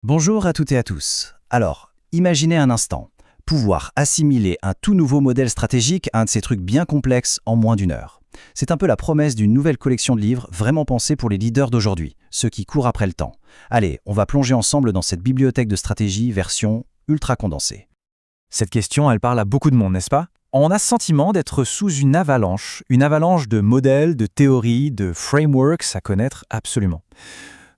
Bonjour à toutes et à tous. Alors, imaginez un instant, pouvoir assimiler un tout nouveau modèle stratégique à un de ces trucs bien complexes en moins d'une heure. C'est un peu la promesse d'une nouvelle collection de livres vraiment pensée pour les leaders d'aujourd'hui, ceux qui courent après le temps. Allez, on va plonger ensemble dans cette bibliothèque de stratégie version ultra condensée. Cette question, elle parle à beaucoup de monde, n'est-ce pas? On a ce sentiment d'être sous une avalanche de modèles, de théories, de frameworks à connaître absolument.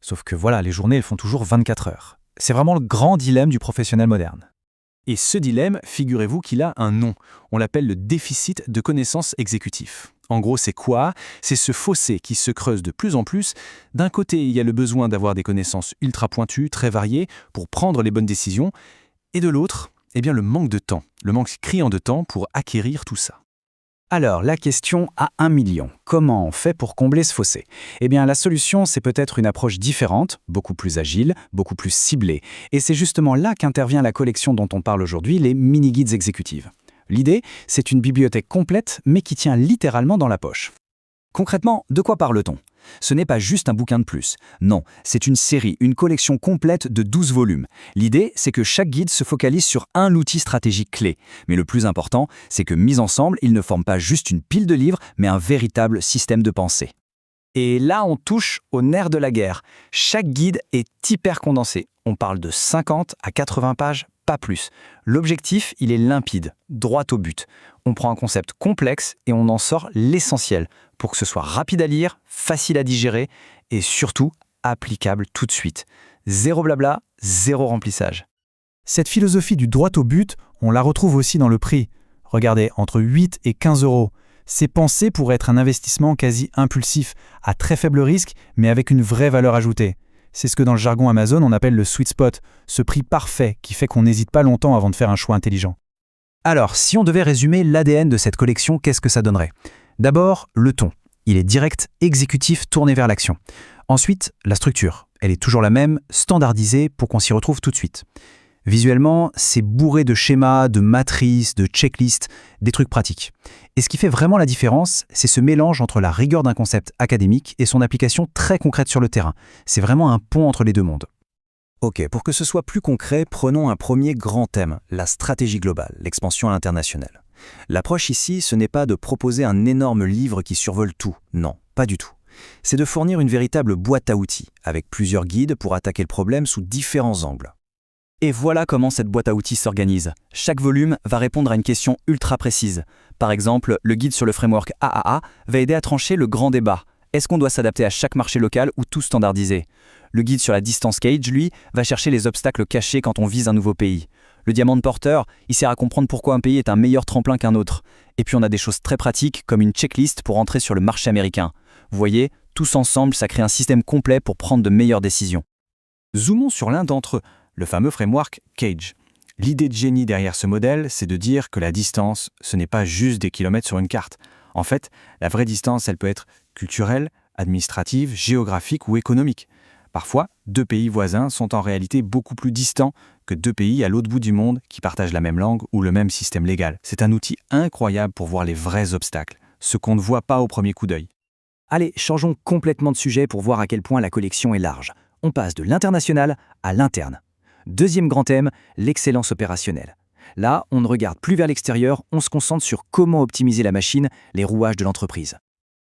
Sauf que voilà, les journées, elles font toujours 24 heures. C'est vraiment le grand dilemme du professionnel moderne. Et ce dilemme, figurez-vous qu'il a un nom. On l'appelle le déficit de connaissances exécutif. En gros, c'est quoi? C'est ce fossé qui se creuse de plus en plus. D'un côté, il y a le besoin d'avoir des connaissances ultra pointues, très variées, pour prendre les bonnes décisions. Et de l'autre, le manque de temps. Le manque criant de temps pour acquérir tout ça. Alors, la question à 1 million. Comment on fait pour combler ce fossé? Eh bien, la solution, c'est peut-être une approche différente, beaucoup plus agile, beaucoup plus ciblée. Et c'est justement là qu'intervient la collection dont on parle aujourd'hui, les mini-guides exécutives. L'idée, c'est une bibliothèque complète, mais qui tient littéralement dans la poche. Concrètement, de quoi parle-t-on? Ce n'est pas juste un bouquin de plus. Non, c'est une série, une collection complète de 12 volumes. L'idée, c'est que chaque guide se focalise sur un outil stratégique clé. Mais le plus important, c'est que mis ensemble, ils ne forment pas juste une pile de livres, mais un véritable système de pensée. Et là, on touche au nerf de la guerre. Chaque guide est hyper condensé. On parle de 50 à 80 pages, pas plus. L'objectif, il est limpide, droit au but. On prend un concept complexe et on en sort l'essentiel pour que ce soit rapide à lire, facile à digérer et surtout applicable tout de suite. Zéro blabla, zéro remplissage. Cette philosophie du droit au but, on la retrouve aussi dans le prix. Regardez, entre 8 et 15 euros. C'est pensé pour être un investissement quasi impulsif, à très faible risque, mais avec une vraie valeur ajoutée. C'est ce que dans le jargon Amazon on appelle le sweet spot, ce prix parfait qui fait qu'on n'hésite pas longtemps avant de faire un choix intelligent. Alors, si on devait résumer l'ADN de cette collection, qu'est-ce que ça donnerait? D'abord, le ton. Il est direct, exécutif, tourné vers l'action. Ensuite, la structure. Elle est toujours la même, standardisée pour qu'on s'y retrouve tout de suite. Visuellement, c'est bourré de schémas, de matrices, de checklists, des trucs pratiques. Et ce qui fait vraiment la différence, c'est ce mélange entre la rigueur d'un concept académique et son application très concrète sur le terrain. C'est vraiment un pont entre les deux mondes. Ok, pour que ce soit plus concret, prenons un premier grand thème, la stratégie globale, l'expansion à l'international. L'approche ici, ce n'est pas de proposer un énorme livre qui survole tout, non, pas du tout. C'est de fournir une véritable boîte à outils, avec plusieurs guides pour attaquer le problème sous différents angles. Et voilà comment cette boîte à outils s'organise. Chaque volume va répondre à une question ultra précise. Par exemple, le guide sur le framework AAA va aider à trancher le grand débat. Est-ce qu'on doit s'adapter à chaque marché local ou tout standardiser? Le guide sur la distance cage, lui, va chercher les obstacles cachés quand on vise un nouveau pays. Le diamant de porteur, il sert à comprendre pourquoi un pays est un meilleur tremplin qu'un autre. Et puis on a des choses très pratiques comme une checklist pour entrer sur le marché américain. Vous voyez, tous ensemble, ça crée un système complet pour prendre de meilleures décisions. Zoomons sur l'un d'entre eux, le fameux framework Cage. L'idée de génie derrière ce modèle, c'est de dire que la distance, ce n'est pas juste des kilomètres sur une carte. En fait, la vraie distance, elle peut être culturelle, administrative, géographique ou économique. Parfois, deux pays voisins sont en réalité beaucoup plus distants que deux pays à l'autre bout du monde qui partagent la même langue ou le même système légal. C'est un outil incroyable pour voir les vrais obstacles, ce qu'on ne voit pas au premier coup d'œil. Allez, changeons complètement de sujet pour voir à quel point la collection est large. On passe de l'international à l'interne. Deuxième grand thème, l'excellence opérationnelle. Là, on ne regarde plus vers l'extérieur, on se concentre sur comment optimiser la machine, les rouages de l'entreprise.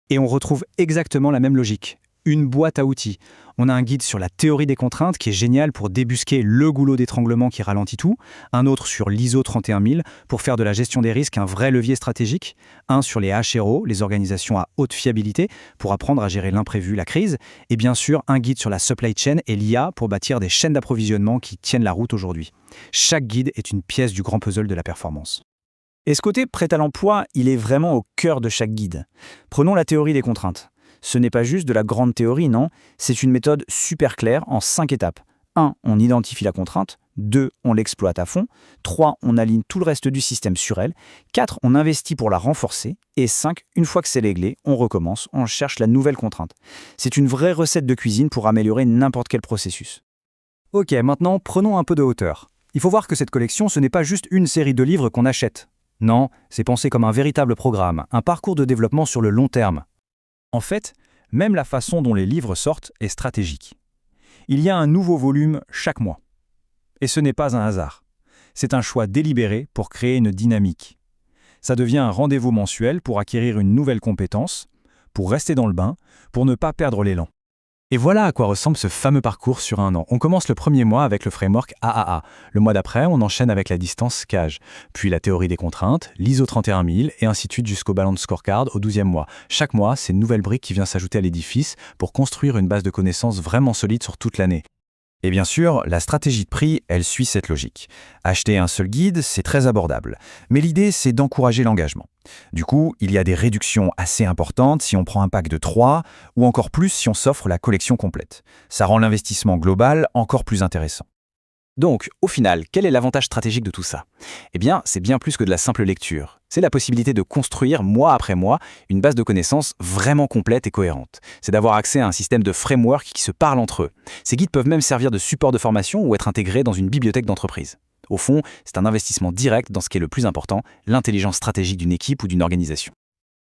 Et on retrouve exactement la même logique. Une boîte à outils. On a un guide sur la théorie des contraintes qui est génial pour débusquer le goulot d'étranglement qui ralentit tout, un autre sur l'ISO 31000 pour faire de la gestion des risques un vrai levier stratégique, un sur les HRO, les organisations à haute fiabilité, pour apprendre à gérer l'imprévu, la crise, et bien sûr un guide sur la supply chain et l'IA pour bâtir des chaînes d'approvisionnement qui tiennent la route aujourd'hui. Chaque guide est une pièce du grand puzzle de la performance. Et ce côté prêt à l'emploi, il est vraiment au cœur de chaque guide. Prenons la théorie des contraintes. Ce n'est pas juste de la grande théorie, non, c'est une méthode super claire en 5 étapes. 1. On identifie la contrainte. 2. On l'exploite à fond. 3. On aligne tout le reste du système sur elle. 4. On investit pour la renforcer. Et 5. Une fois que c'est réglé, on recommence, on cherche la nouvelle contrainte. C'est une vraie recette de cuisine pour améliorer n'importe quel processus. Ok, maintenant prenons un peu de hauteur. Il faut voir que cette collection, ce n'est pas juste une série de livres qu'on achète. Non, c'est pensé comme un véritable programme, un parcours de développement sur le long terme. En fait, même la façon dont les livres sortent est stratégique. Il y a un nouveau volume chaque mois. Et ce n'est pas un hasard. C'est un choix délibéré pour créer une dynamique. Ça devient un rendez-vous mensuel pour acquérir une nouvelle compétence, pour rester dans le bain, pour ne pas perdre l'élan. Et voilà à quoi ressemble ce fameux parcours sur un an. On commence le premier mois avec le framework AAA. Le mois d'après, on enchaîne avec la distance CAGE, puis la théorie des contraintes, l'ISO 31000 et ainsi de suite jusqu'au Balance Scorecard au 12e mois. Chaque mois, c'est une nouvelle brique qui vient s'ajouter à l'édifice pour construire une base de connaissances vraiment solide sur toute l'année. Et bien sûr, la stratégie de prix, elle suit cette logique. Acheter un seul guide, c'est très abordable. Mais l'idée, c'est d'encourager l'engagement. Du coup, il y a des réductions assez importantes si on prend un pack de 3, ou encore plus si on s'offre la collection complète. Ça rend l'investissement global encore plus intéressant. Donc, au final, quel est l'avantage stratégique de tout ça? Eh bien, c'est bien plus que de la simple lecture. C'est la possibilité de construire, mois après mois, une base de connaissances vraiment complète et cohérente. C'est d'avoir accès à un système de framework qui se parlent entre eux. Ces guides peuvent même servir de support de formation ou être intégrés dans une bibliothèque d'entreprise. Au fond, c'est un investissement direct dans ce qui est le plus important, l'intelligence stratégique d'une équipe ou d'une organisation.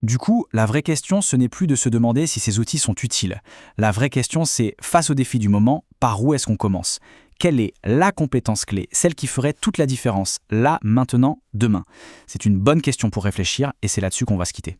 Du coup, la vraie question, ce n'est plus de se demander si ces outils sont utiles. La vraie question, c'est, face au défi du moment, par où est-ce qu'on commence? Quelle est la compétence clé, celle qui ferait toute la différence, là, maintenant, demain? C'est une bonne question pour réfléchir et c'est là-dessus qu'on va se quitter.